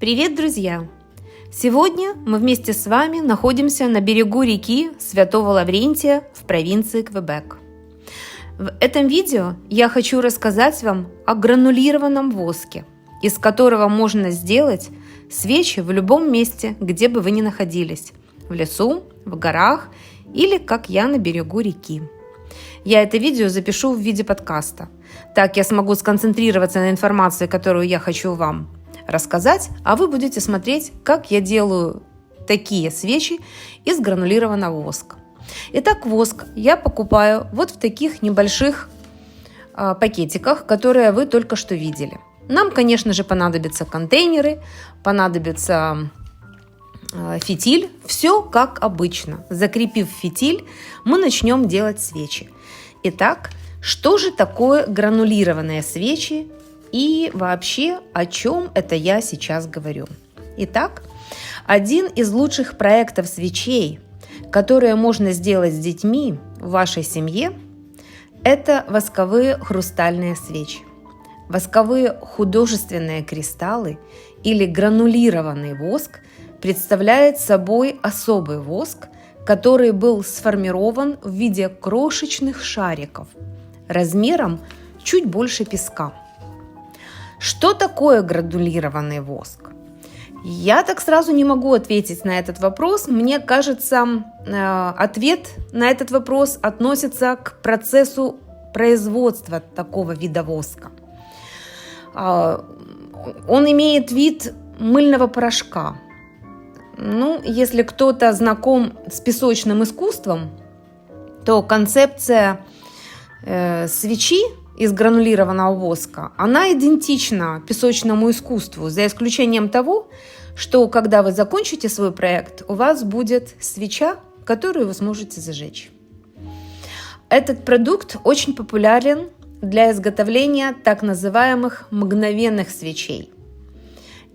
Привет, друзья! Сегодня мы вместе с вами находимся на берегу реки Святого Лаврентия в провинции Квебек. В этом видео я хочу рассказать вам о гранулированном воске, из которого можно сделать свечи в любом месте, где бы вы ни находились – в лесу, в горах или, как я, на берегу реки. Я это видео запишу в виде подкаста. Так я смогу сконцентрироваться на информации, которую я хочу вам рассказать, а вы будете смотреть, как я делаю такие свечи из гранулированного воска. Итак, воск я покупаю вот в таких небольших пакетиках, которые вы только что видели. Нам, конечно же, понадобятся контейнеры, понадобится фитиль, все как обычно. Закрепив фитиль, мы начнем делать свечи. Итак, что же такое гранулированные свечи и вообще о чем это я сейчас говорю? Итак, один из лучших проектов свечей, которые можно сделать с детьми в вашей семье, это восковые хрустальные свечи. Восковые художественные кристаллы или гранулированный воск представляет собой особый воск, который был сформирован в виде крошечных шариков размером чуть больше песка. Что такое гранулированный воск? Я так сразу не могу ответить на этот вопрос. Мне кажется, ответ на этот вопрос относится к процессу производства такого вида воска. Он имеет вид мыльного порошка. Если кто-то знаком с песочным искусством, то концепция свечи из гранулированного воска, она идентична песочному искусству, за исключением того, что когда вы закончите свой проект, у вас будет свеча, которую вы сможете зажечь. Этот продукт очень популярен для изготовления так называемых мгновенных свечей.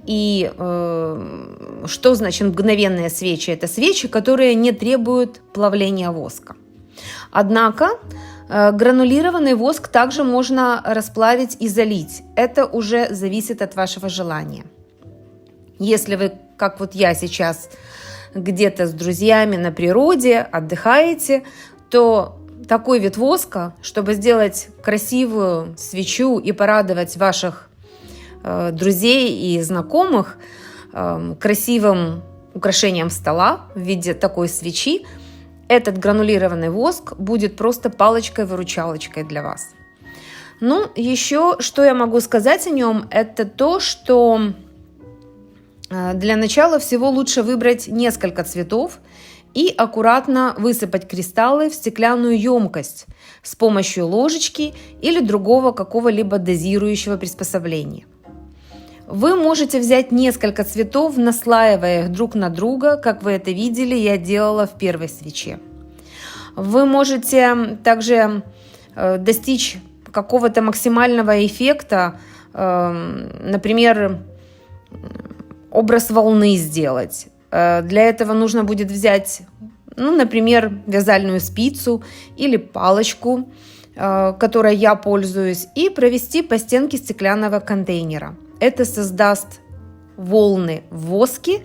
И что значит мгновенные свечи? Это свечи, которые не требуют плавления воска. Однако гранулированный воск также можно расплавить и залить. Это уже зависит от вашего желания. Если вы, как вот я сейчас, где-то с друзьями на природе отдыхаете, то такой вид воска, чтобы сделать красивую свечу и порадовать ваших друзей и знакомых красивым украшением стола в виде такой свечи, этот гранулированный воск будет просто палочкой-выручалочкой для вас. Еще что я могу сказать о нем, это то, что для начала всего лучше выбрать несколько цветов и аккуратно высыпать кристаллы в стеклянную емкость с помощью ложечки или другого какого-либо дозирующего приспособления. Вы можете взять несколько цветов, наслаивая их друг на друга, как вы это видели, я делала в первой свече. Вы можете также достичь какого-то максимального эффекта, например, образ волны сделать. Для этого нужно будет взять, например, вязальную спицу или палочку, которой я пользуюсь, и провести по стенке стеклянного контейнера. Это создаст волны в воске,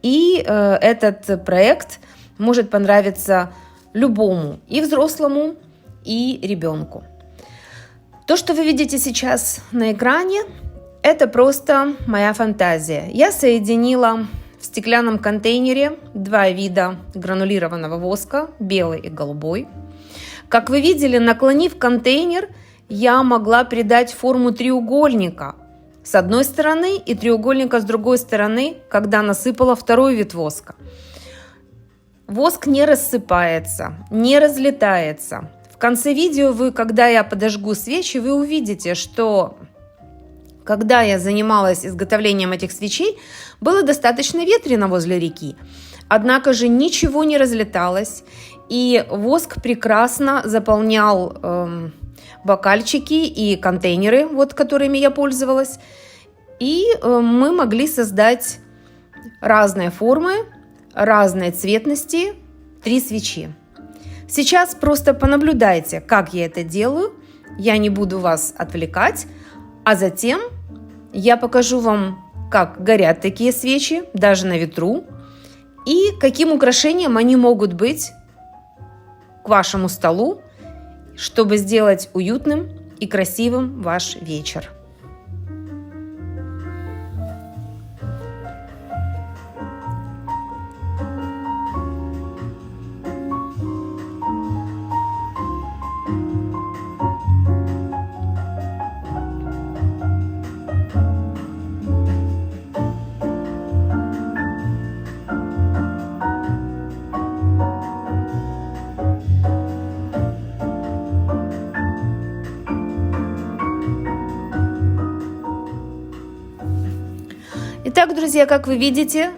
и этот проект может понравиться любому, и взрослому, и ребенку. То, что вы видите сейчас на экране, это просто моя фантазия. Я соединила в стеклянном контейнере два вида гранулированного воска, белый и голубой. Как вы видели, наклонив контейнер, я могла придать форму треугольника с одной стороны и треугольника с другой стороны, когда насыпала второй вид воска. Воск не рассыпается, не разлетается. В конце видео когда я подожгу свечи, вы увидите, что когда я занималась изготовлением этих свечей, было достаточно ветрено возле реки. Однако же ничего не разлеталось, и воск прекрасно заполнял бокальчики и контейнеры, которыми я пользовалась. И мы могли создать разные формы, разной цветности 3 свечи. Сейчас просто понаблюдайте, как я это делаю. Я не буду вас отвлекать, а затем я покажу вам как горят такие свечи, даже на ветру, и каким украшением они могут быть к вашему столу, чтобы сделать уютным и красивым ваш вечер. Итак, друзья, как вы видите,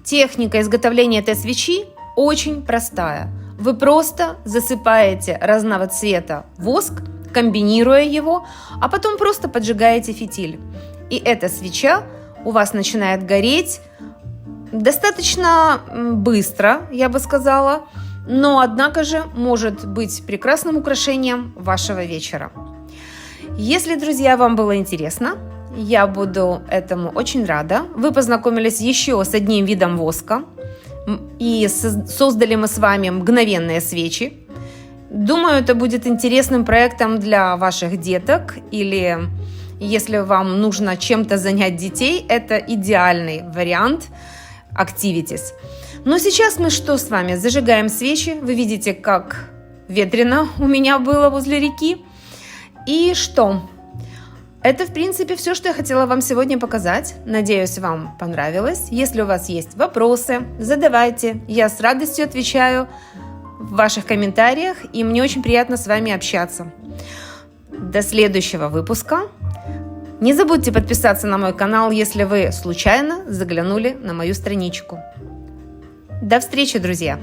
техника изготовления этой свечи очень простая. Вы просто засыпаете разного цвета воск, комбинируя его, а потом просто поджигаете фитиль. И эта свеча у вас начинает гореть достаточно быстро, я бы сказала, но однако же может быть прекрасным украшением вашего вечера. Если, друзья, вам было интересно, я буду этому очень рада. Вы познакомились еще с одним видом воска и создали мы с вами мгновенные свечи. Думаю, это будет интересным проектом для ваших деток, или если вам нужно чем-то занять детей, это идеальный вариант activities. Но сейчас мы что с вами? Зажигаем свечи. Вы видите, как ветрено у меня было возле реки. И что? Это, в принципе, все, что я хотела вам сегодня показать. Надеюсь, вам понравилось. Если у вас есть вопросы, задавайте. Я с радостью отвечаю в ваших комментариях, и мне очень приятно с вами общаться. До следующего выпуска. Не забудьте подписаться на мой канал, если вы случайно заглянули на мою страничку. До встречи, друзья!